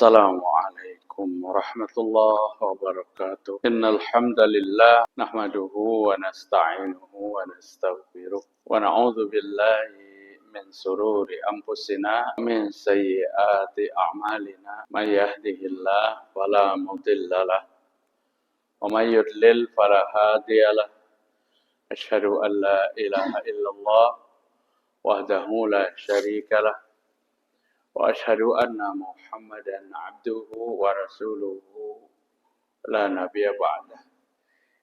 السلام عليكم ورحمة الله وبركاته إن الحمد لله نحمده ونستعينه ونستغفره ونعوذ بالله من شرور أنفسنا ومن سيئات أعمالنا من يهده الله فلا مضل له ومن يضلل فلا هادي له أشهد أن لا إله إلا الله وحده لا شريك له وأشهد أن محمدا عبده ورسوله لا نبي بعده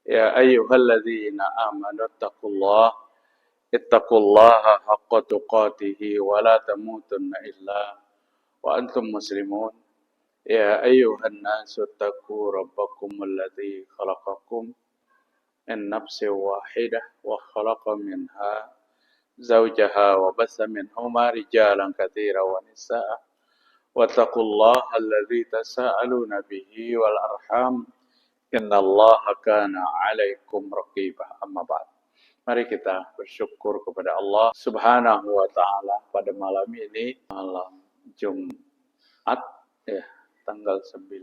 يا أيها الذين آمنوا اتقوا الله حق تقاته ولا تموتن إلا وأنتم مسلمون يا أيها الناس اتقوا ربكم الذي خلقكم من نفس واحدة وخلق منها زوجها وبث منهما رجالا كثيرا ونساء واتقوا الله الذي تساءلون به والأرحام إن الله كان عليكم رقيبا أما بعد. Mari kita bersyukur kepada Allah Subhanahu wa taala pada malam ini, malam Jumat ya, tanggal 18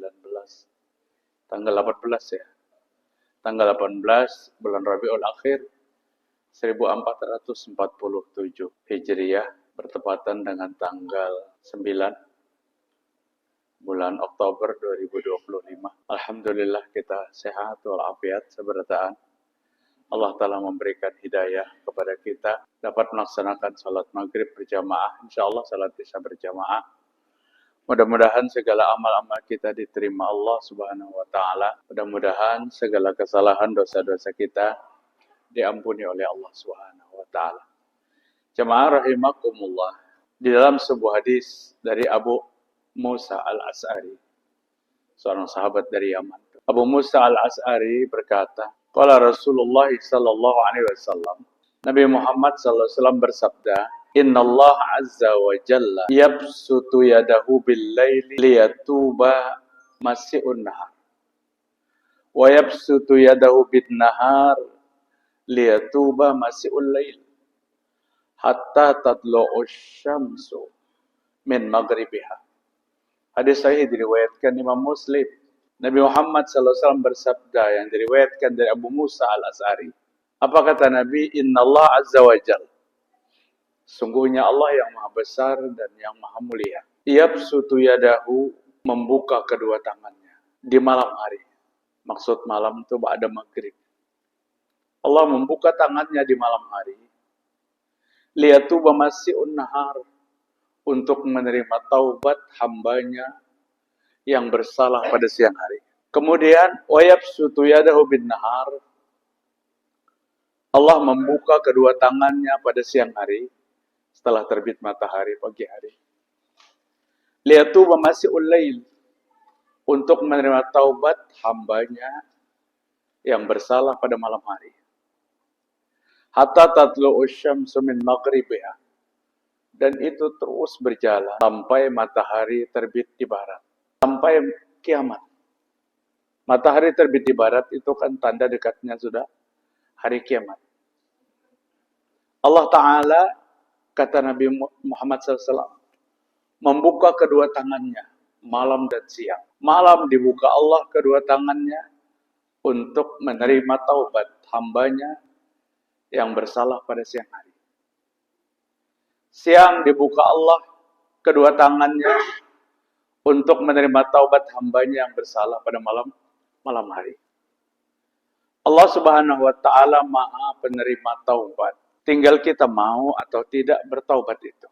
bulan Rabiul Akhir 1447 Hijriah bertepatan dengan tanggal 9 bulan Oktober 2025. Alhamdulillah kita sehat walafiat seberataan. Allah Ta'ala memberikan hidayah kepada kita dapat melaksanakan salat maghrib berjamaah. InsyaAllah salat isya berjamaah. Mudah-mudahan segala amal-amal kita diterima Allah Subhanahu wa Ta'ala. Mudah-mudahan segala kesalahan dosa-dosa kita diampuni oleh Allah Subhanahu wa taala. Jemaah rahimakumullah. Di dalam sebuah hadis dari Abu Musa Al-Asy'ari, seorang sahabat dari Yaman. Abu Musa Al-Asy'ari berkata, qala Rasulullah sallallahu alaihi wasallam, Nabi Muhammad sallallahu alaihi wasallam bersabda, "Innallaha azza wa jalla yabsutu yadahu bil-laili liyatuba masi'un nahar. Wa yabsutu yadahu bin-nahar liyatuba masi'ul lail hatta tatlu'u syamsu min maghribiha." Hadis sahih diriwayatkan Imam Muslim. Nabi Muhammad SAW bersabda yang diriwayatkan dari Abu Musa Al-Asy'ari. Apa kata Nabi? Innallaha azza wa jalla, sungguhnya Allah yang maha besar dan yang maha mulia, yabsutu yadahu, membuka kedua tangannya di malam hari. Maksud malam itu ba'da maghrib. Allah membuka tangannya di malam hari. Liyatuba masi'un nahar, untuk menerima taubat hambanya yang bersalah pada siang hari. Kemudian wayabsutu yadahu bin nahar, Allah membuka kedua tangannya pada siang hari setelah terbit matahari pagi hari. Liyatuba masi'ul lail, untuk menerima taubat hambanya yang bersalah pada malam hari. Hatta tatlu'u syamsu min maghribiha, dan itu terus berjalan sampai matahari terbit di barat, sampai kiamat. Matahari terbit di barat itu kan tanda dekatnya sudah hari kiamat. Allah Ta'ala, kata Nabi Muhammad SAW, membuka kedua tangannya malam dan siang. Malam dibuka Allah kedua tangannya untuk menerima taubat hambanya yang bersalah pada siang hari. Siang dibuka Allah kedua tangannya untuk menerima taubat hambanya yang bersalah pada malam hari. Allah Subhanahu wa taala Maha penerima taubat. Tinggal kita mau atau tidak bertaubat itu.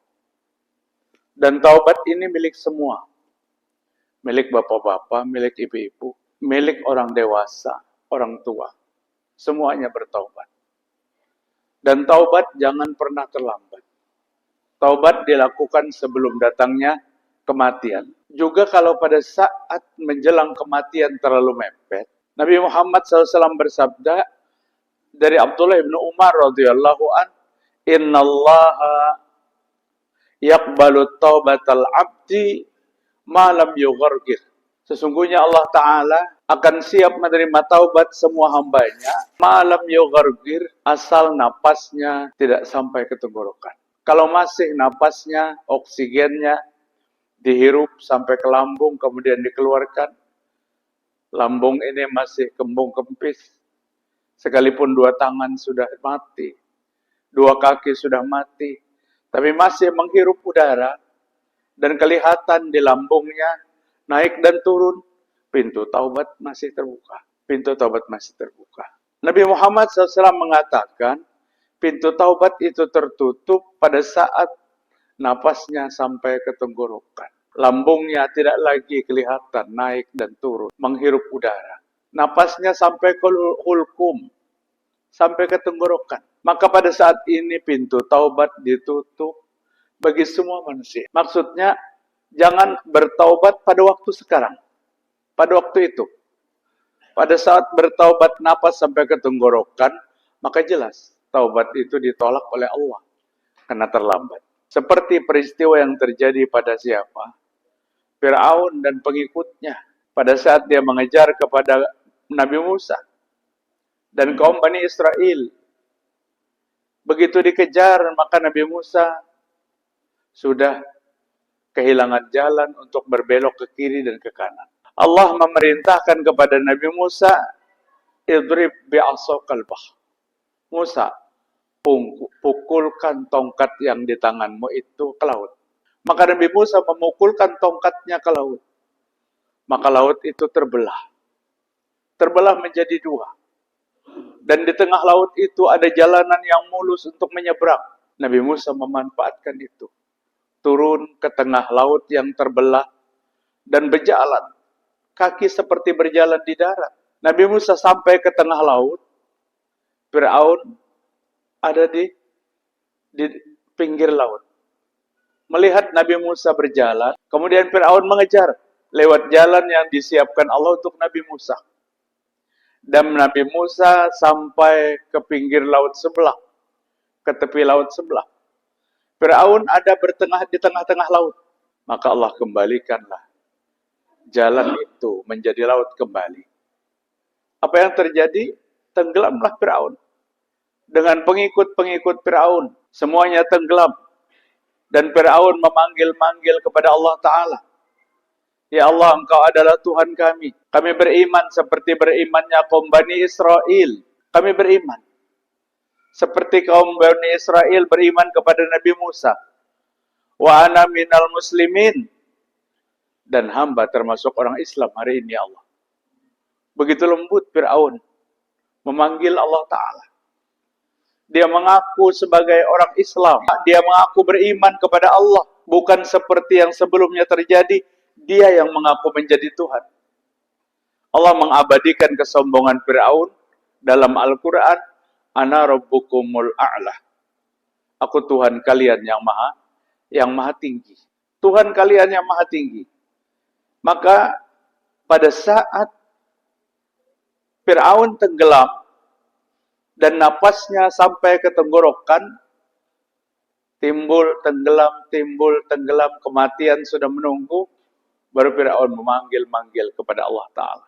Dan taubat ini milik semua. Milik bapak-bapak, milik ibu-ibu, milik orang dewasa, orang tua. Semuanya bertaubat. Dan taubat jangan pernah terlambat. Taubat dilakukan sebelum datangnya kematian. Juga kalau pada saat menjelang kematian terlalu mepet, Nabi Muhammad SAW bersabda dari Abdullah bin Umar radhiyallahu an, "Innallaha yaqbalu taubatal abdi ma lam yughargir." Sesungguhnya Allah Ta'ala akan siap menerima taubat semua hambanya malam yughargir, asal napasnya tidak sampai ke tenggorokan. Kalau masih napasnya, oksigennya dihirup sampai ke lambung, kemudian dikeluarkan. Lambung ini masih kembung kempis. Sekalipun dua tangan sudah mati, dua kaki sudah mati, tapi masih menghirup udara, dan kelihatan di lambungnya naik dan turun, pintu taubat masih terbuka. Pintu taubat masih terbuka. Nabi Muhammad SAW mengatakan, pintu taubat itu tertutup pada saat napasnya sampai ke tenggorokan. Lambungnya tidak lagi kelihatan naik dan turun, menghirup udara. Napasnya sampai ke hulkum, sampai ke tenggorokan. Maka pada saat ini pintu taubat ditutup bagi semua manusia. Maksudnya, jangan bertaubat pada waktu sekarang. Pada waktu itu. Pada saat bertaubat napas sampai ke tenggorokan, maka jelas taubat itu ditolak oleh Allah karena terlambat. Seperti peristiwa yang terjadi pada siapa? Fir'aun dan pengikutnya pada saat dia mengejar kepada Nabi Musa dan kaum Bani Israel. Begitu dikejar, maka Nabi Musa sudah kehilangan jalan untuk berbelok ke kiri dan ke kanan. Allah memerintahkan kepada Nabi Musa, idrib bi'asokal bah. Musa, pukulkan tongkat yang di tanganmu itu ke laut. Maka Nabi Musa memukulkan tongkatnya ke laut. Maka laut itu terbelah. Terbelah menjadi dua. Dan di tengah laut itu ada jalanan yang mulus untuk menyeberang. Nabi Musa memanfaatkan itu. Turun ke tengah laut yang terbelah dan berjalan. Kaki seperti berjalan di darat. Nabi Musa sampai ke tengah laut. Fir'aun ada di pinggir laut. Melihat Nabi Musa berjalan, kemudian Fir'aun mengejar lewat jalan yang disiapkan Allah untuk Nabi Musa. Dan Nabi Musa sampai ke pinggir laut sebelah, ke tepi laut sebelah. Fir'aun ada di tengah-tengah laut. Maka Allah kembalikanlah jalan itu menjadi laut kembali. Apa yang terjadi? Tenggelamlah Fir'aun. Dengan pengikut-pengikut Fir'aun, semuanya tenggelam. Dan Fir'aun memanggil-manggil kepada Allah Ta'ala. Ya Allah, Engkau adalah Tuhan kami. Kami beriman seperti berimannya kaum Bani Israel. Kami beriman. Seperti kaum Bani Israel beriman kepada Nabi Musa. Wa ana minal muslimin. Dan hamba termasuk orang Islam hari ini, ya Allah. Begitu lembut Fir'aun memanggil Allah Ta'ala. Dia mengaku sebagai orang Islam. Dia mengaku beriman kepada Allah. Bukan seperti yang sebelumnya terjadi. Dia yang mengaku menjadi Tuhan. Allah mengabadikan kesombongan Fir'aun dalam Al-Quran. Ana rabbukumul a'la. Aku Tuhan kalian yang maha tinggi. Tuhan kalian yang maha tinggi. Maka pada saat Fir'aun tenggelam dan napasnya sampai ke tenggorokan, timbul tenggelam, kematian sudah menunggu, baru Fir'aun memanggil-manggil kepada Allah Ta'ala.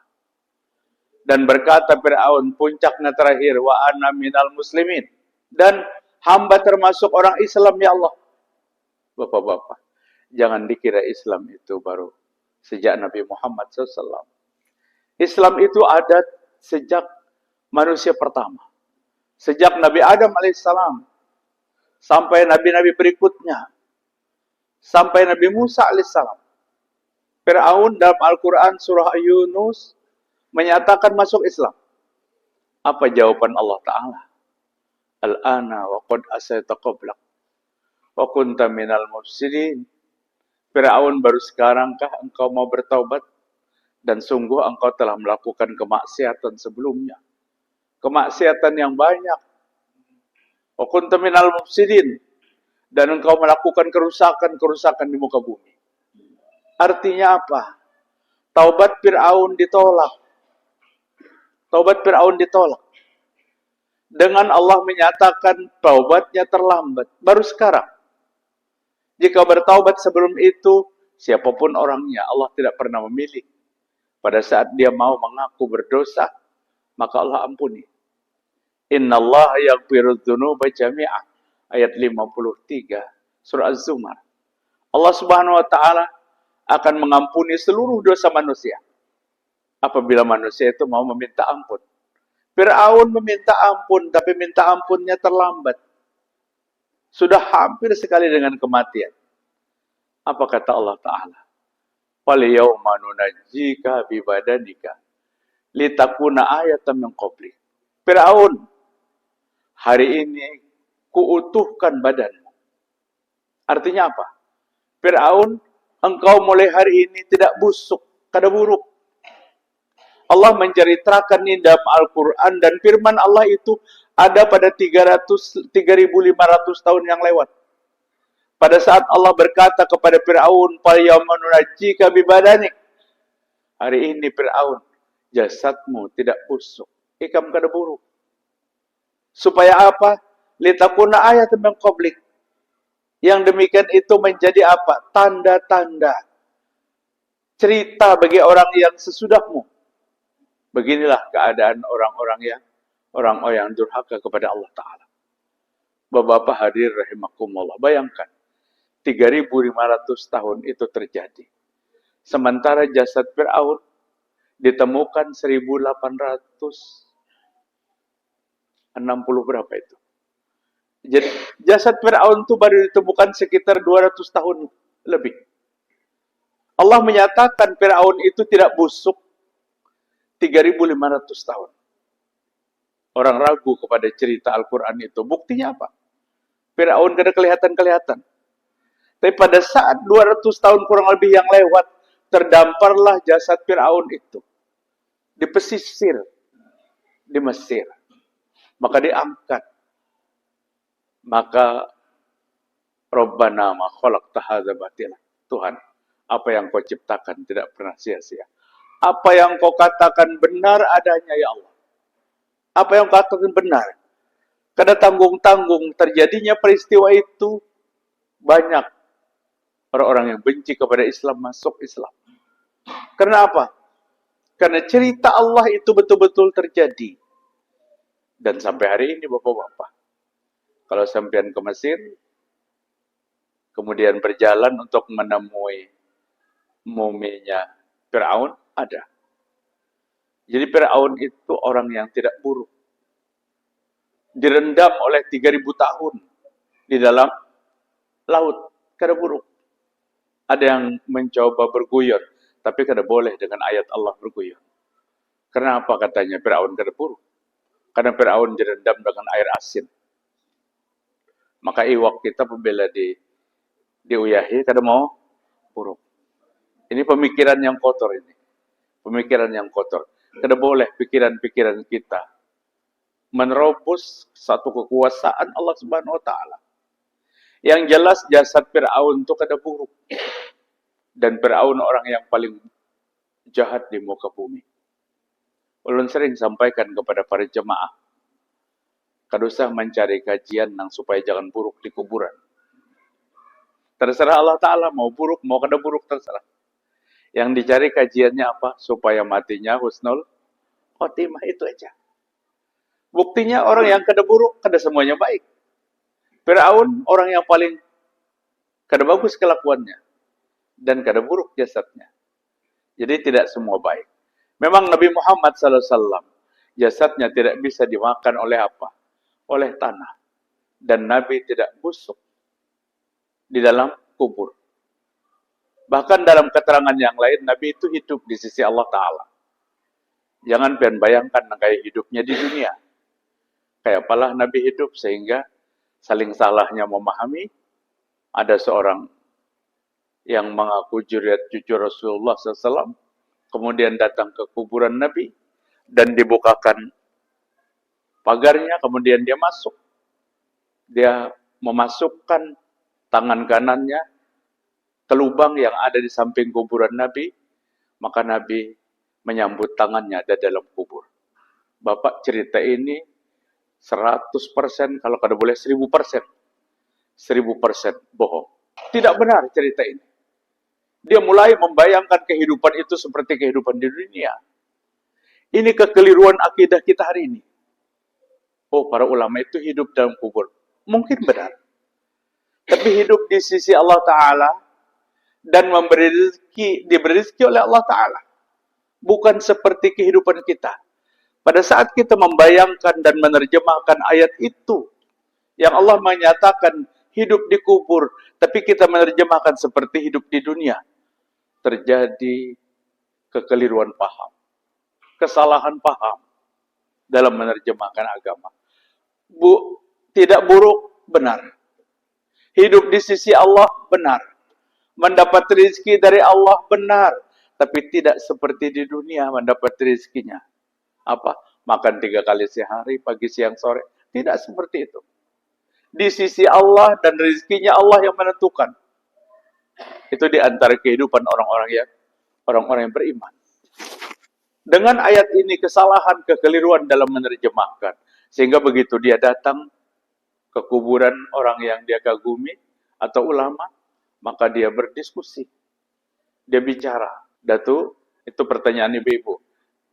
Dan berkata Fir'aun, puncaknya terakhir, wa ana minal muslimin. Dan hamba termasuk orang Islam, ya Allah. Bapak-bapak, jangan dikira Islam itu baru sejak Nabi Muhammad SAW. Islam itu ada sejak manusia pertama. Sejak Nabi Adam alaihissalam sampai nabi-nabi berikutnya, sampai Nabi Musa alaihissalam. Fir'aun dalam Al-Quran surah Yunus menyatakan masuk Islam. Apa jawaban Allah Ta'ala? Al-ana wa qad asayta qablak wa kunta minal mufsidin. Fir'aun, baru sekarangkah engkau mau bertaubat? Dan sungguh engkau telah melakukan kemaksiatan sebelumnya. Kemaksiatan yang banyak. Wa kunta minal mufsidin. Dan engkau melakukan kerusakan di muka bumi. Artinya apa? Taubat Fir'aun ditolak. Taubat Fir'aun ditolak. Dengan Allah menyatakan taubatnya terlambat. Baru sekarang. Jika bertaubat sebelum itu, siapapun orangnya, Allah tidak pernah memilih. Pada saat dia mau mengaku berdosa, maka Allah ampuni. Innallaha yaghfiru dzunuba jami'ah. Ayat 53 surah Az-Zumar. Allah Subhanahu wa taala akan mengampuni seluruh dosa manusia apabila manusia itu mau meminta ampun. Fir'aun meminta ampun, tapi minta ampunnya terlambat. Sudah hampir sekali dengan kematian. Apa kata Allah Ta'ala? وَلْيَوْمَ نُنَجِّيكَ بِبَدَنِكَ لِتَكُونَ آيَةً مِنْ قَبْلِكَ. Fir'aun, hari ini kuutuhkan badanmu. Artinya apa? Fir'aun, engkau mulai hari ini tidak busuk, kada buruk. Allah menceritakan ini dalam Al-Quran, dan firman Allah itu ada pada 3.500 tahun yang lewat. Pada saat Allah berkata kepada Fir'aun, "Falyawma nunajjika bibadanik." Hari ini Fir'aun, jasadmu tidak busuk, ikam kada buruk. Supaya apa? Litakuna ayatan min qablik. Yang demikian itu menjadi apa? Tanda-tanda. Cerita bagi orang yang sesudahmu. Beginilah keadaan orang-orang yang durhaka kepada Allah Ta'ala. Bapak-bapak hadir rahimakumullah. Bayangkan, 3.500 tahun itu terjadi. Sementara jasad Fir'aun ditemukan 1860 berapa itu. Jadi jasad Fir'aun itu baru ditemukan sekitar 200 tahun lebih. Allah menyatakan Fir'aun itu tidak busuk 3.500 tahun. Orang ragu kepada cerita Al-Quran itu. Buktinya apa? Fir'aun kada kelihatan-kelihatan. Tapi pada saat 200 tahun kurang lebih yang lewat, terdamparlah jasad Fir'aun itu. Di pesisir, di Mesir. Maka diangkat. Maka Rabbana ma khalaqta hadza batila. Tuhan, apa yang kau ciptakan tidak pernah sia-sia. Apa yang kau katakan benar adanya, ya Allah. Apa yang kau katakan benar. Kada tanggung-tanggung terjadinya peristiwa itu, banyak orang-orang yang benci kepada Islam masuk Islam. Karena apa? Karena cerita Allah itu betul-betul terjadi. Dan sampai hari ini bapak-bapak, kalau sampean ke Mesir, kemudian berjalan untuk menemui muminya Fir'aun, ada. Jadi Fir'aun itu orang yang tidak buruk. Direndam oleh 3.000 tahun di dalam laut, kada buruk. Ada yang mencoba berguyon, tapi kada boleh dengan ayat Allah berguyon. Kenapa katanya Fir'aun kada buruk? Karena Fir'aun direndam dengan air asin. Maka iwak kita pembela diuyahi, kada mau buruk. Ini pemikiran yang kotor ini. Pemikiran yang kotor. Kada boleh pikiran-pikiran kita menerobos satu kekuasaan Allah Subhanahu wa Ta'ala. Yang jelas jasad Fir'aun itu kada buruk. Dan Fir'aun orang yang paling jahat di muka bumi. Ulun sering sampaikan kepada para jemaah, kada usah mencari kajian yang supaya jangan buruk di kuburan. Terserah Allah Ta'ala, mau buruk, mau kada buruk, terserah. Yang dicari kajiannya apa? Supaya matinya husnul khotimah, itu aja. Buktinya orang yang kada buruk, kada semuanya baik. Fir'aun orang yang paling kada bagus kelakuannya. Dan kada buruk jasadnya. Jadi tidak semua baik. Memang Nabi Muhammad SAW, jasadnya tidak bisa dimakan oleh apa? Oleh tanah. Dan Nabi tidak busuk di dalam kubur. Bahkan dalam keterangan yang lain, Nabi itu hidup di sisi Allah Ta'ala. Jangan bayangkan kayak hidupnya di dunia. Kayak apalah Nabi hidup sehingga saling salahnya memahami. Ada seorang yang mengaku jujur Rasulullah SAW, kemudian datang ke kuburan Nabi, dan dibukakan pagarnya, kemudian dia masuk. Dia memasukkan tangan kanannya ke lubang yang ada di samping kuburan Nabi, maka Nabi menyambut tangannya ada dalam kubur. Bapak cerita ini 100%, kalau kada boleh 1000%. 1000% bohong. Tidak benar cerita ini. Dia mulai membayangkan kehidupan itu seperti kehidupan di dunia. Ini kekeliruan akidah kita hari ini. Oh, para ulama itu hidup dalam kubur. Mungkin benar. Tapi hidup di sisi Allah Ta'ala, dan memberi rezeki, diberi rezeki oleh Allah Ta'ala. Bukan seperti kehidupan kita. Pada saat kita membayangkan dan menerjemahkan ayat itu, yang Allah menyatakan hidup di kubur, tapi kita menerjemahkan seperti hidup di dunia, terjadi kekeliruan paham, kesalahan paham dalam menerjemahkan agama. Tidak buruk, benar. Hidup di sisi Allah, benar. Mendapat rezeki dari Allah, benar. Tapi tidak seperti di dunia mendapat rezekinya. Apa? Makan 3 kali sehari, pagi, siang, sore. Tidak seperti itu. Di sisi Allah dan rezekinya Allah yang menentukan. Itu di antara kehidupan orang-orang yang beriman. Dengan ayat ini kesalahan, kekeliruan dalam menerjemahkan. Sehingga begitu dia datang ke kuburan orang yang dia kagumi atau ulama, maka dia berdiskusi. Dia bicara. Datu, itu pertanyaan ibu-ibu.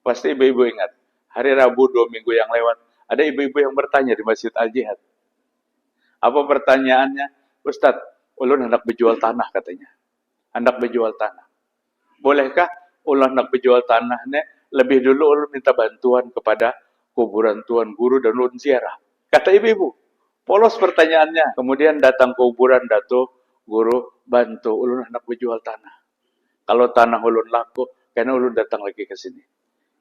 Pasti ibu-ibu ingat. Hari Rabu 2 minggu yang lewat, ada ibu-ibu yang bertanya di Masjid Al-Jihad. Apa pertanyaannya? Ustadz, ulun hendak berjual tanah katanya. Hendak berjual tanah. Bolehkah ulun hendak berjual tanahnya? Lebih dulu ulun minta bantuan kepada kuburan tuan guru dan ulun ziarah. Kata ibu-ibu. Polos pertanyaannya. Kemudian datang ke kuburan Datuk, guru, bantu ulun hendak berjual tanah. Kalau tanah ulun laku, karena ulun datang lagi ke sini.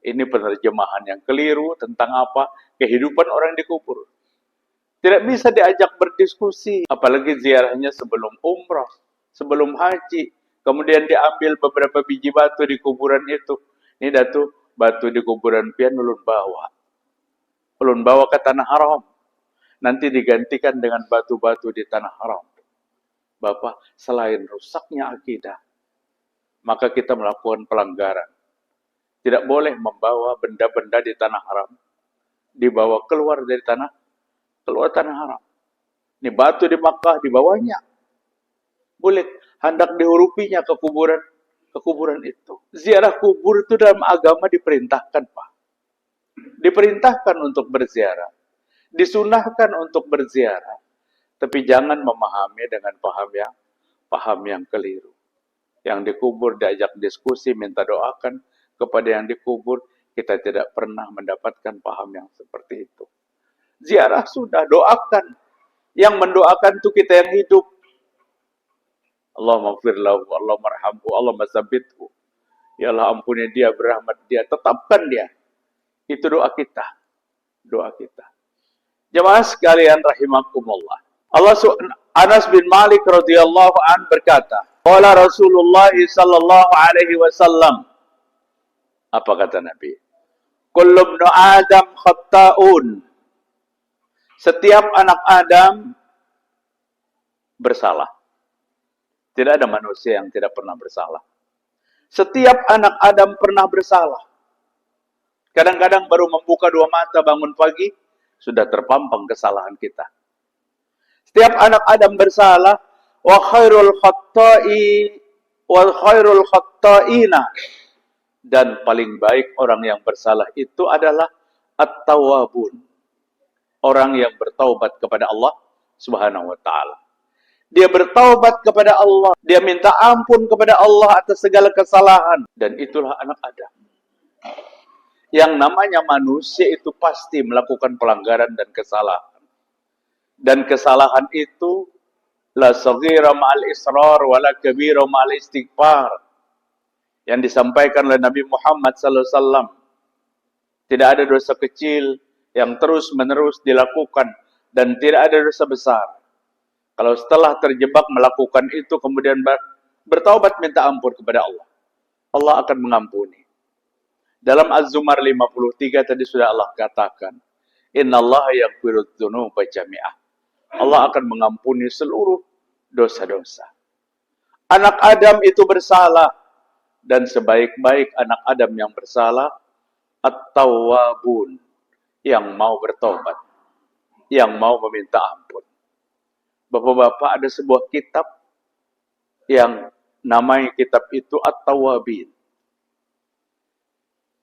Ini penerjemahan yang keliru tentang apa? Kehidupan orang di kubur. Tidak bisa diajak berdiskusi. Apalagi ziarahnya sebelum umrah, sebelum haji. Kemudian diambil beberapa biji batu di kuburan itu. Ini Datuk, batu di kuburan pian ulun bawa. Ulun bawa ke tanah haram. Nanti digantikan dengan batu-batu di tanah haram. Bapak, selain rusaknya akidah, maka kita melakukan pelanggaran. Tidak boleh membawa benda-benda di tanah haram, dibawa keluar dari tanah haram. Ini batu di Makkah dibawanya. Boleh, hendak dihurupinya ke kuburan itu. Ziarah kubur itu dalam agama diperintahkan, Pak. Diperintahkan untuk berziarah. Disunahkan untuk berziarah. Tapi jangan memahami dengan paham yang keliru. Yang dikubur diajak diskusi, minta doakan kepada yang dikubur, kita tidak pernah mendapatkan paham yang seperti itu. Ziarah sudah, doakan. Yang mendoakan itu kita yang hidup. Allahumma gfir lahu, Allahumma arhamhu, Allahumma tsabbithu. Ya Allah, ampuni dia, berahmat dia, tetapkan dia. Itu doa kita. Doa kita. Jemaah sekalian rahimakumullah. Anas bin Malik radhiyallahu an berkata, qala Rasulullah sallallahu alaihi wasallam. Apa kata Nabi? Kullu ibnu Adam khatta'un. Setiap anak Adam bersalah. Tidak ada manusia yang tidak pernah bersalah. Setiap anak Adam pernah bersalah. Kadang-kadang baru membuka 2 mata bangun pagi, sudah terpampang kesalahan kita. Setiap anak Adam bersalah, wa khairul khatta'ina. Dan paling baik orang yang bersalah itu adalah at-tawwabun. Orang yang bertaubat kepada Allah Subhanahu wa taala. Dia bertaubat kepada Allah, dia minta ampun kepada Allah atas segala kesalahan, dan itulah anak Adam. Yang namanya manusia itu pasti melakukan pelanggaran dan kesalahan. Dan kesalahan itu la saghira ma'al israr wa la kabira ma'al istighfar. Yang disampaikan oleh Nabi Muhammad SAW. Tidak ada dosa kecil yang terus-menerus dilakukan dan tidak ada dosa besar. Kalau setelah terjebak melakukan itu kemudian bertaubat minta ampun kepada Allah, Allah akan mengampuni. Dalam Az-Zumar 53 tadi sudah Allah katakan, innallaha yaghfirudz dzunuba jami'ah. Allah akan mengampuni seluruh dosa-dosa. Anak Adam itu bersalah, dan sebaik-baik anak Adam yang bersalah, at-tawwabun, yang mau bertobat, yang mau meminta ampun. Bapak-bapak, ada sebuah kitab yang namanya kitab itu At-Tawwabin.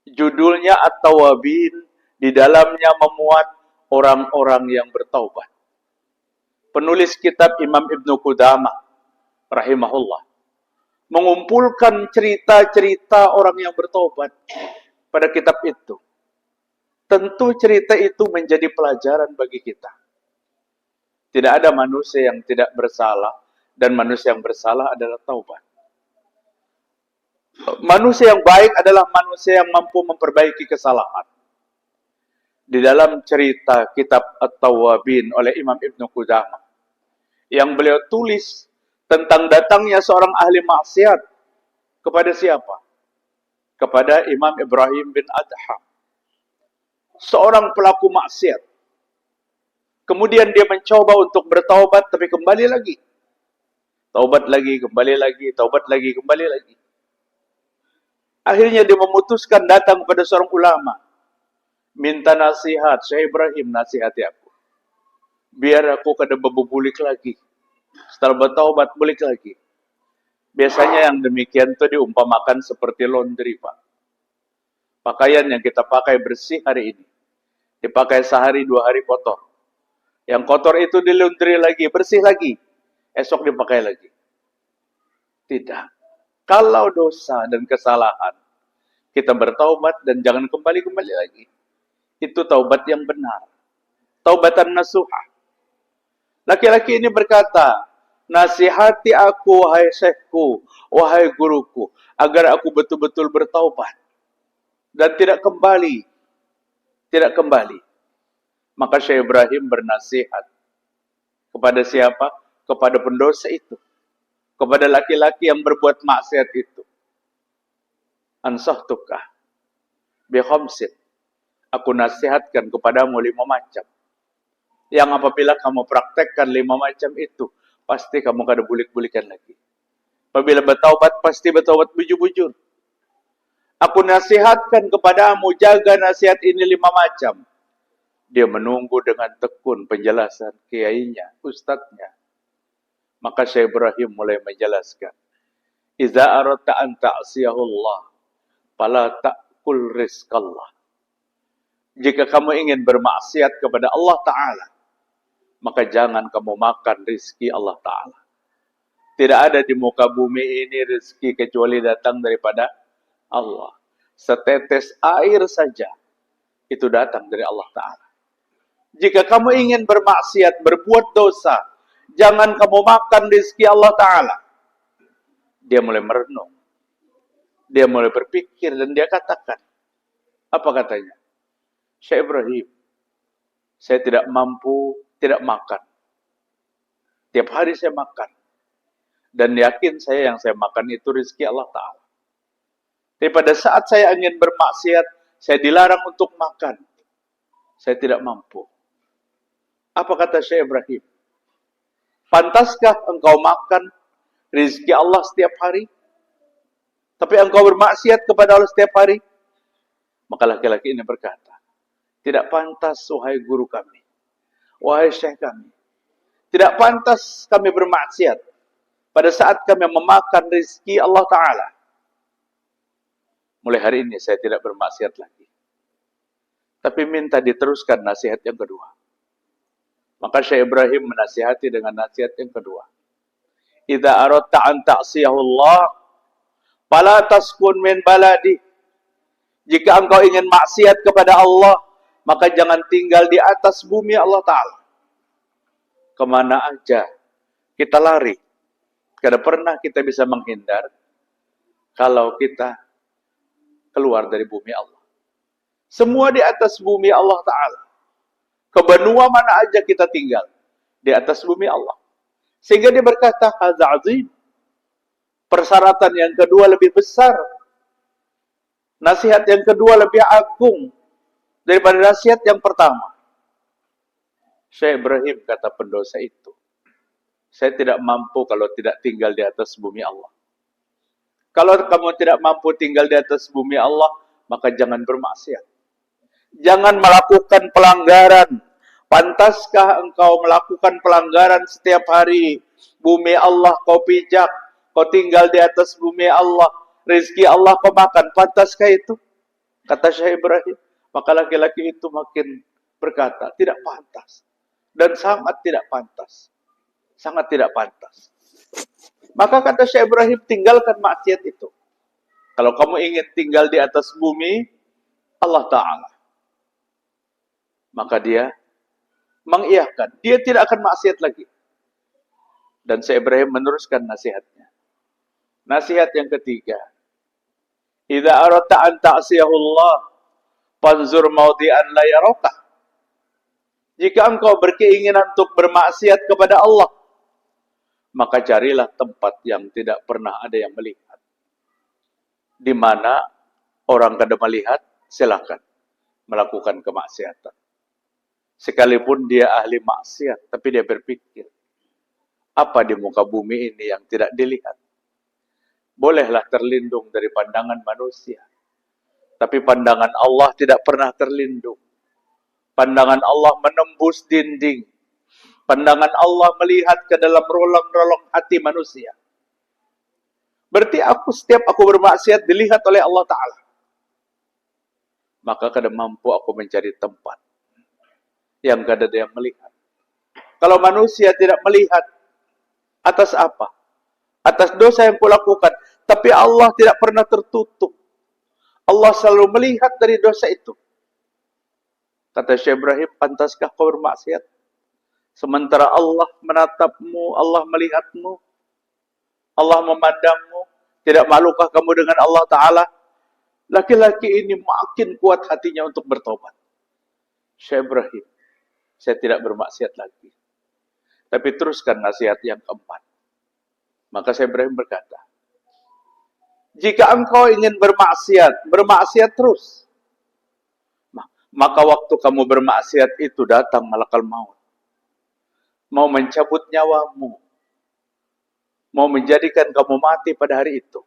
Judulnya At-Tawwabin, di dalamnya memuat orang-orang yang bertaubat. Penulis kitab Imam Ibnu Qudamah rahimahullah. mengumpulkan cerita-cerita orang yang bertobat pada kitab itu. Tentu cerita itu menjadi pelajaran bagi kita. Tidak ada manusia yang tidak bersalah, dan manusia yang bersalah adalah taubat. Manusia yang baik adalah manusia yang mampu memperbaiki kesalahan. Di dalam cerita kitab At-Tawwabin oleh Imam Ibn Qudamah, yang beliau tulis tentang datangnya seorang ahli maksiat kepada siapa? Kepada Imam Ibrahim bin Adham, seorang pelaku maksiat. Kemudian dia mencoba untuk bertaubat, tapi kembali lagi. Taubat lagi, kembali lagi, taubat lagi, kembali lagi. Akhirnya dia memutuskan datang kepada seorang ulama, minta nasihat. Syekh Ibrahim, nasihati aku, biar aku kada berbulik lagi. Setelah bertaubat, bulik lagi. Biasanya yang demikian itu diumpamakan seperti laundry, Pak. Pakaian yang kita pakai bersih hari ini, dipakai sehari, 2 hari kotor. Yang kotor itu di laundry lagi, bersih lagi, esok dipakai lagi. Tidak. Kalau dosa dan kesalahan, kita bertaubat dan jangan kembali-kembali lagi. Itu taubat yang benar. Taubatan nasuhah. Laki-laki ini berkata, nasihati aku, wahai syekhku, wahai guruku, agar aku betul-betul bertaubat dan tidak kembali. Tidak kembali. Maka Syekh Ibrahim bernasihat kepada siapa? Kepada pendosa itu. Kepada laki-laki yang berbuat maksiat itu. Ansahtuka bi khamsin. Aku nasihatkan kepadamu 5 macam. Yang apabila kamu praktekkan 5 macam itu, pasti kamu kada bulik-bulikan lagi. Apabila bertaubat, pasti bertaubat bujur-bujur. Aku nasihatkan kepadamu, jaga nasihat ini 5 macam. Dia menunggu dengan tekun penjelasan kiainya, ustadznya. Maka Syekh Ibrahim mulai menjelaskan. Iza aradta an ta'siyahullah, fala ta'kul rizqallah. Jika kamu ingin bermaksiat kepada Allah Ta'ala, maka jangan kamu makan rizki Allah Ta'ala. Tidak ada di muka bumi ini rizki kecuali datang daripada Allah. Setetes air saja, itu datang dari Allah Ta'ala. Jika kamu ingin bermaksiat, berbuat dosa, jangan kamu makan rizki Allah Ta'ala. Dia mulai merenung. Dia mulai berpikir dan dia katakan. Apa katanya? Syekh Ibrahim, saya tidak mampu tidak makan. Tiap hari saya makan. Dan yakin saya yang saya makan itu rezeki Allah Ta'ala. Tapi pada saat saya ingin bermaksiat, saya dilarang untuk makan. Saya tidak mampu. Apa kata Syekh Ibrahim? Pantaskah engkau makan rezeki Allah setiap hari? Tapi engkau bermaksiat kepada Allah setiap hari? Maka laki-laki ini berkata, tidak pantas, wahai guru kami, wahai syekh kami. Tidak pantas kami bermaksiat pada saat kami memakan rezeki Allah Ta'ala. Mulai hari ini saya tidak bermaksiat lagi. Tapi minta diteruskan nasihat yang kedua. Maka Syekh Ibrahim menasihati dengan nasihat yang kedua. Idza aradta an ta'siyahullah, fala taskun min baladi. Jika engkau ingin maksiat kepada Allah, maka jangan tinggal di atas bumi Allah Ta'ala. Kemana aja kita lari. Kada pernah kita bisa menghindar kalau kita keluar dari bumi Allah. Semua di atas bumi Allah Ta'ala. Ke benua mana aja kita tinggal, di atas bumi Allah. Sehingga dia berkata, hadza azim. Persyaratan yang kedua lebih besar. Nasihat yang kedua lebih agung daripada nasihat yang pertama. Syekh Ibrahim kata pendosa itu, saya tidak mampu kalau tidak tinggal di atas bumi Allah. Kalau kamu tidak mampu tinggal di atas bumi Allah, maka jangan bermaksiat. Jangan melakukan pelanggaran. Pantaskah engkau melakukan pelanggaran setiap hari? Bumi Allah kau pijak, kau tinggal di atas bumi Allah, rezeki Allah kau makan. Pantaskah itu? Kata Syekh Ibrahim. Maka laki-laki itu makin berkata, tidak pantas. Dan sangat tidak pantas. Sangat tidak pantas. Maka kata Syekh Ibrahim, tinggalkan maksiat itu. Kalau kamu ingin tinggal di atas bumi Allah Ta'ala, maka dia mengiyakan. Dia tidak akan maksiat lagi. Dan Syekh Ibrahim meneruskan nasihatnya. Nasihat yang ketiga. Idza aradta an ta'siyahullah fanzur mawdi'an la yaraka. Jika engkau berkeinginan untuk bermaksiat kepada Allah, maka carilah tempat yang tidak pernah ada yang melihat. Di mana orang kada melihat, silakan melakukan kemaksiatan. Sekalipun dia ahli maksiat, tapi dia berpikir, apa di muka bumi ini yang tidak dilihat? Bolehlah terlindung dari pandangan manusia. Tapi pandangan Allah tidak pernah terlindung. Pandangan Allah menembus dinding. Pandangan Allah melihat ke dalam relong-relong hati manusia. Berarti setiap aku bermaksiat dilihat oleh Allah Ta'ala. Maka kada mampu aku mencari tempat yang kada ada yang melihat. Kalau manusia tidak melihat, atas apa? Atas dosa yang kulakukan. Tapi Allah tidak pernah tertutup. Allah selalu melihat dari dosa itu. Kata Syekh Ibrahim, pantaskah kau bermaksiat? Sementara Allah menatapmu, Allah melihatmu, Allah memandangmu. Tidak malukah kamu dengan Allah Ta'ala? Laki-laki ini makin kuat hatinya untuk bertobat. Syekh Ibrahim, saya tidak bermaksiat lagi. Tapi teruskan nasihat yang keempat. Maka Syekh Ibrahim berkata, jika engkau ingin bermaksiat terus. Maka waktu kamu bermaksiat itu datang malakal maut. Mau mencabut nyawamu. Mau menjadikan kamu mati pada hari itu.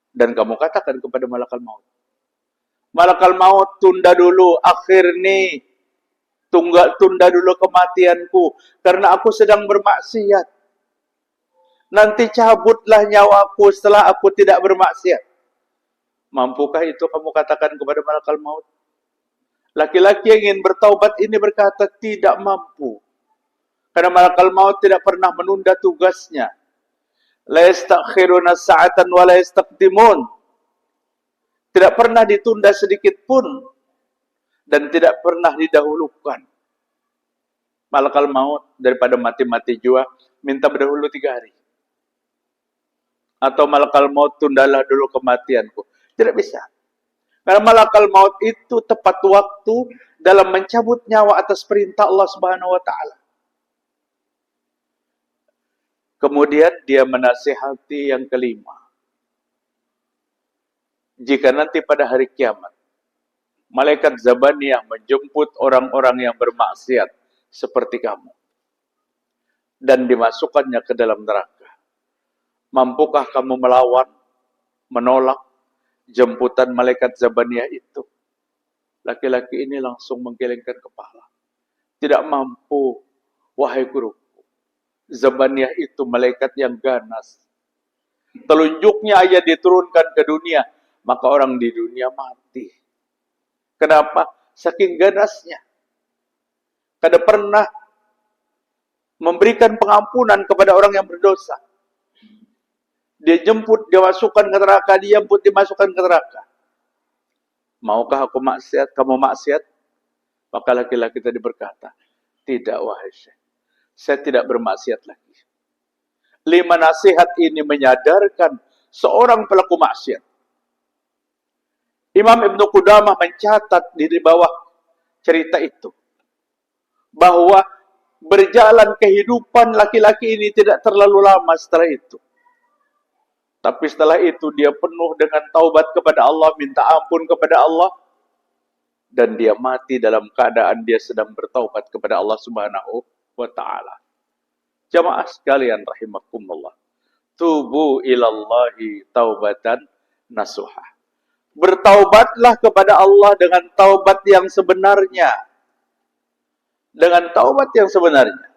Dan kamu katakan kepada malakal maut, malakal maut, tunda dulu akhir nih. Tunda dulu kematianku. Karena aku sedang bermaksiat. Nanti cabutlah nyawaku setelah aku tidak bermaksiat. Mampukah itu kamu katakan kepada malakal maut? Laki-laki yang ingin bertaubat ini berkata tidak mampu. Karena malakal maut tidak pernah menunda tugasnya. La yastakhiruna sa'atan wa la yastaqdimun. Tidak pernah ditunda sedikit pun. Dan tidak pernah didahulukan. Malakal maut daripada mati-mati jua, minta berdahulu 3 hari. Atau malakal maut, tundalah dulu kematianku. Tidak bisa. Karena malakal maut itu tepat waktu dalam mencabut nyawa atas perintah Allah Subhanahu wa Ta'ala. Kemudian dia menasihati yang kelima. Jika nanti pada hari kiamat, malaikat Zabaniyah menjemput orang-orang yang bermaksiat seperti kamu. Dan dimasukkannya ke dalam neraka. Mampukah kamu melawan, menolak jemputan malaikat Zabaniyah itu? Laki-laki ini langsung menggelengkan kepala. Tidak mampu, wahai guruku. Zabaniyah itu malaikat yang ganas. Telunjuknya aja diturunkan ke dunia, maka orang di dunia mati. Kenapa? Saking ganasnya. Kada pernah memberikan pengampunan kepada orang yang berdosa. Dia jemput, dia masukkan ke neraka, dia jemput, dimasukkan ke neraka. Maukah aku maksiat, kamu maksiat? Maka laki-laki tadi berkata, tidak wahai Syekh, saya tidak bermaksiat lagi. 5 nasihat ini menyadarkan seorang pelaku maksiat. Imam Ibnu Qudamah mencatat di bawah cerita itu, bahwa berjalan kehidupan laki-laki ini tidak terlalu lama setelah itu. Tapi setelah itu dia penuh dengan taubat kepada Allah, minta ampun kepada Allah. Dan dia mati dalam keadaan dia sedang bertaubat kepada Allah Subhanahu wa Ta'ala. Jamaah sekalian rahimakumullah. Tubu ilallahi taubatan nasuha. Bertaubatlah kepada Allah dengan taubat yang sebenarnya. Dengan taubat yang sebenarnya.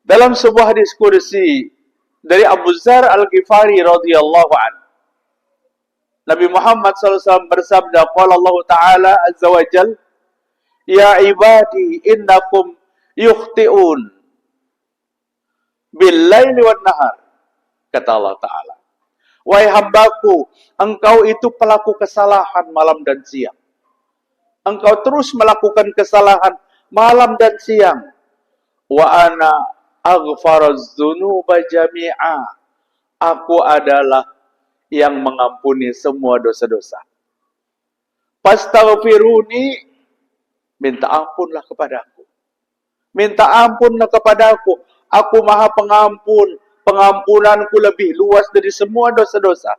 Dalam sebuah diskusi dari Abu Dzar Al-Ghifari radhiyallahu anhu, Nabi Muhammad SAW bersabda, qala Allah Ta'ala azza wa jal, ya ibadi innakum yukhti'un bil-laili wan nahar. Kata Allah Ta'ala. Wahai hambaku, engkau itu pelaku kesalahan malam dan siang. Engkau terus melakukan kesalahan malam dan siang. Wa ana aghfaruz dzunuba jami'a. Aku adalah yang mengampuni semua dosa-dosa. Fastaghfiruni, minta ampunlah kepadaku. Minta ampunlah kepadaku. Aku Maha Pengampun. Pengampunanku lebih luas dari semua dosa-dosa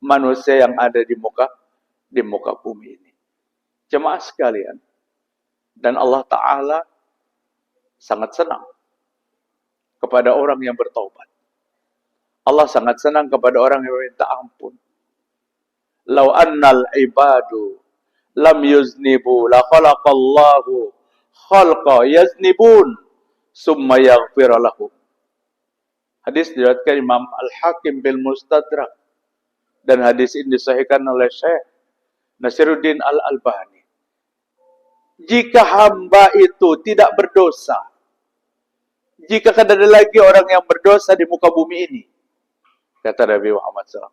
manusia yang ada di muka bumi ini. Jemaah sekalian, dan Allah Ta'ala sangat senang kepada orang yang bertaubat. Allah sangat senang kepada orang yang minta ampun. Lau annal ibadu lam yuznibu la khalaqallahu khalqa yaznibun summa yaghfira lahum. Hadis diriwayatkan Imam Al-Hakim bil Mustadrak, dan hadis ini disahihkan oleh Syekh Nasiruddin Al-Albani. Jika hamba itu tidak berdosa, jika ada lagi orang yang berdosa di muka bumi ini, kata Nabi Muhammad SAW,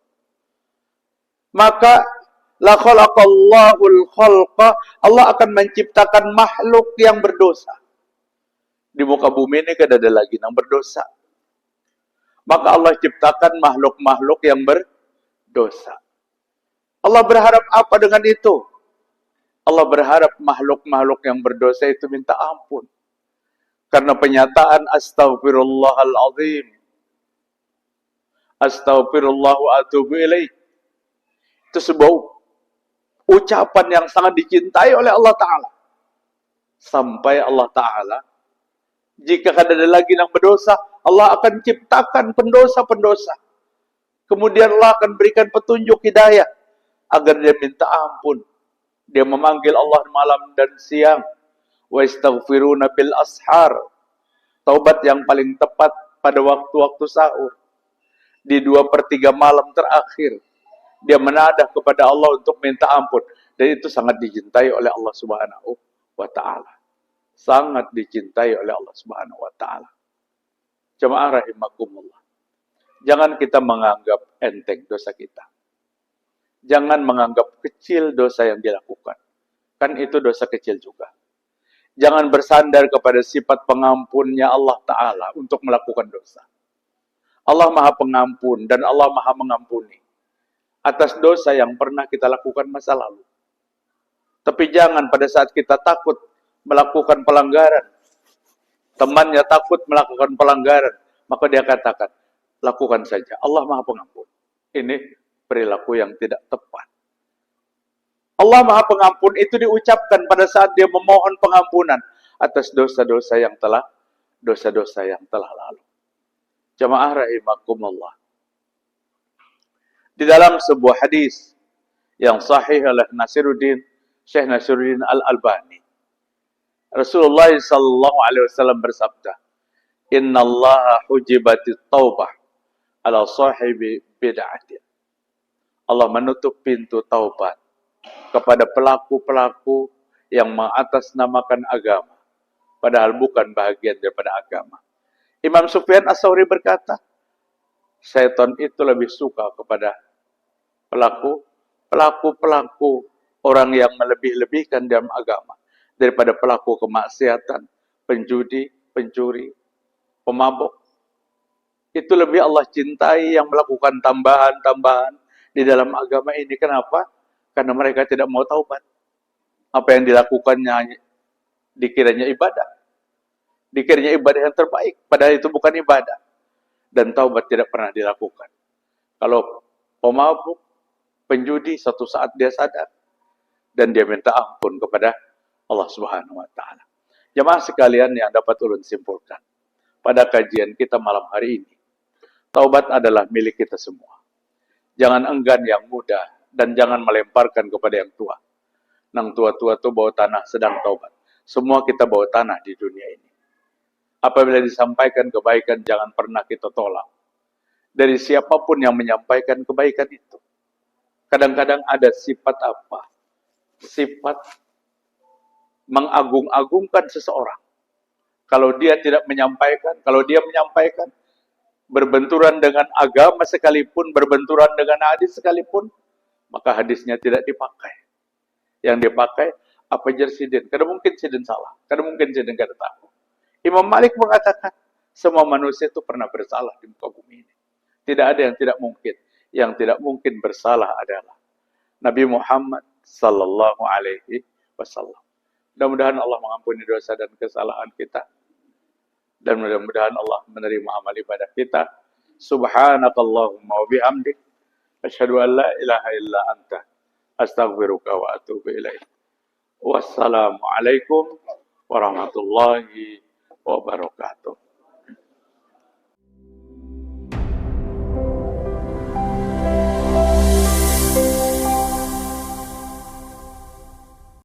maka la khalaqallahul khalqa, Allah akan menciptakan makhluk yang berdosa. Di muka bumi ini ada lagi yang berdosa. Maka Allah ciptakan makhluk-makhluk yang berdosa. Allah berharap apa dengan itu? Allah berharap makhluk-makhluk yang berdosa itu minta ampun. Karena penyataan astaghfirullahaladzim, astaghfirullah wa atubu ilaih, itu sebuah ucapan yang sangat dicintai oleh Allah Ta'ala. Sampai Allah Ta'ala, jika ada lagi yang berdosa, Allah akan ciptakan pendosa-pendosa. Kemudian Allah akan berikan petunjuk hidayah agar dia minta ampun. Dia memanggil Allah malam dan siang. Wa istaghfiruna bil ashar. Taubat yang paling tepat pada waktu-waktu sahur. Di 2/3 malam terakhir, dia menadah kepada Allah untuk minta ampun. Dan itu sangat dicintai oleh Allah Subhanahu wa Ta'ala. Sangat dicintai oleh Allah Subhanahu wa Ta'ala. Jemaah rahimakumullah. Jangan kita menganggap enteng dosa kita. Jangan menganggap kecil dosa yang dilakukan. Kan itu dosa kecil juga. Jangan bersandar kepada sifat pengampunnya Allah Ta'ala untuk melakukan dosa. Allah Maha Pengampun dan Allah Maha Mengampuni atas dosa yang pernah kita lakukan masa lalu. Tapi jangan pada saat kita takut melakukan pelanggaran, temannya takut melakukan pelanggaran, maka dia katakan, lakukan saja, Allah Maha Pengampun. Ini perilaku yang tidak tepat. Allah Maha Pengampun itu diucapkan pada saat dia memohon pengampunan atas dosa-dosa yang telah lalu. Jamaah rahimakumullah. Di dalam sebuah hadis yang sahih oleh Syekh Nasiruddin Al-Albani, Rasulullah sallallahu alaihi wasallam bersabda, "Innallaha hujibatit taubah ala sahibi bid'atin." Allah menutup pintu taubat kepada pelaku-pelaku yang mengatasnamakan agama, padahal bukan bagian daripada agama. Imam Sufyan Ats-Tsauri berkata, syaitan itu lebih suka kepada pelaku orang yang melebih-lebihkan dalam agama daripada pelaku kemaksiatan, penjudi, pencuri, pemabuk. Itu lebih Allah cintai yang melakukan tambahan-tambahan di dalam agama ini. Kenapa? Karena mereka tidak mau taubat. Apa yang dilakukannya dikiranya ibadah. Dikiranya ibadah yang terbaik, padahal itu bukan ibadah. Dan taubat tidak pernah dilakukan. Kalau pemabuk, penjudi, suatu saat dia sadar dan dia minta ampun kepada Allah Subhanahu wa Ta'ala. Jemaah sekalian yang dapat ulun simpulkan pada kajian kita malam hari ini, taubat adalah milik kita semua. Jangan enggan yang muda dan jangan melemparkan kepada yang tua. Nang tua-tua itu bawa tanah sedang taubat. Semua kita bawa tanah di dunia ini. Apabila disampaikan kebaikan, jangan pernah kita tolak. Dari siapapun yang menyampaikan kebaikan itu. Kadang-kadang ada sifat apa? Sifat mengagung-agungkan seseorang. Kalau dia tidak menyampaikan, kalau dia menyampaikan, berbenturan dengan agama sekalipun, berbenturan dengan hadis sekalipun, maka hadisnya tidak dipakai. Yang dipakai, apa jersidin? Karena mungkin sidin salah, karena mungkin sidin kada tahu. Imam Malik mengatakan, semua manusia itu pernah bersalah di muka bumi ini. Tidak ada yang tidak mungkin. Yang tidak mungkin bersalah adalah Nabi Muhammad sallallahu alaihi wasallam. Mudah-mudahan Allah mengampuni dosa dan kesalahan kita. Dan mudah-mudahan Allah menerima amal ibadah kita. Subhanakallahumma wa bihamdik. Asyhadu an la ilaha illa anta. Astaghfiruka wa atubu ilaih. Wassalamualaikum warahmatullahi wabarakatuh.